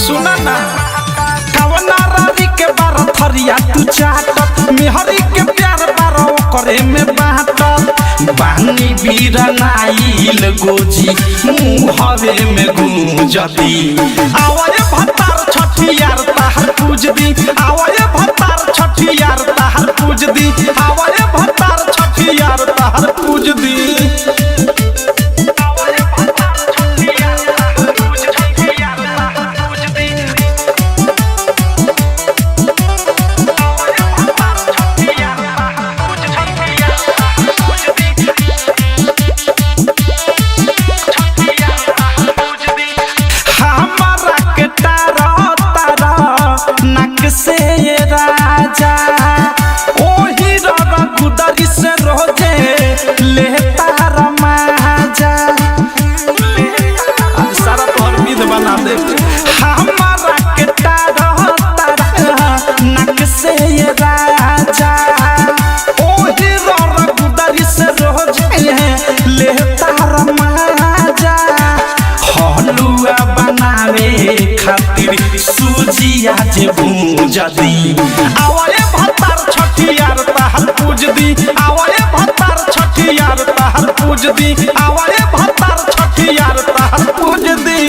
सुना ना कवना रानी के बार थरिया तू चाटत मेहरी के प्यार बारो करे में बाटत बानी बीरा नाइल गोजी मुहवे में गूंजती आवाज भतार छठियार ताहर पूज दी आवाज भतार छठियार ताहर पूज दी आवाज भतार छठियार ताहर पूज दी से ये राजा ओही रघुदरी से रोजे लेता रमाजा सारा तोहर विध बना दे हमारा के तारा नक से ये राजा ओही रघुदरी से रोजे लेता रमाजा हलुआ बनावे खातिर सूजिया जे भूजदी आवाले भतार छठियार ताहर पूज दी आवाले भतार छठियार ताहर पूज दी आवाले भतार छठियार ताहर पूज दी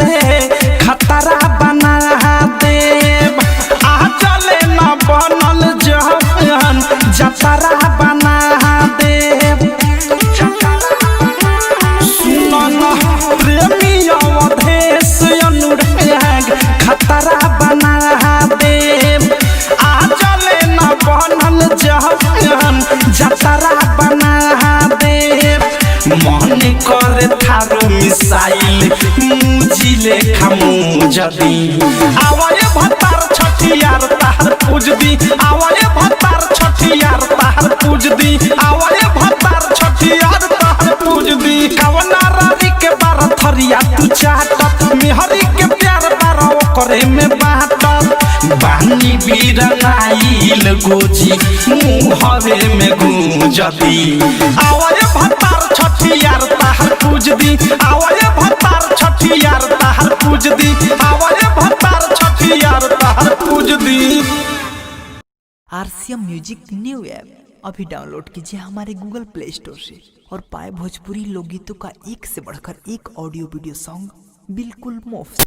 खतरा बना देव आ चले न बनल जहन जतरा बना देव सुनन प्रेमी अवधेश अनुराग खतरा बना देव आ चले न बनल जहन जतरा बना देव मन करे थारो मिसाइल मुझिले खामू जदी आवाले भतार छठियार ताहर पूज दी आवाले भतार छठियार ताहर पूज दी आवाले भतार छठियार ताहर पूज दी कवना रानी के बार थरिया तू चाटत मेहरी के प्यार बारो करे में बाटत बानी बीरा नाइल गोजी मुहवे में गूंजती आवाले भतार छठियार ताहर पूज दी आवाले भतार छठियार ताहर पूज दी आवाले भतार छठियार ताहर पूज दी। आरसीएम म्यूजिक न्यू ऐप अभी डाउनलोड कीजिए हमारे गूगल प्ले स्टोर से और पाए भोजपुरी लोकगीतों का एक से बढ़कर एक ऑडियो वीडियो सॉन्ग बिल्कुल मुफ्त।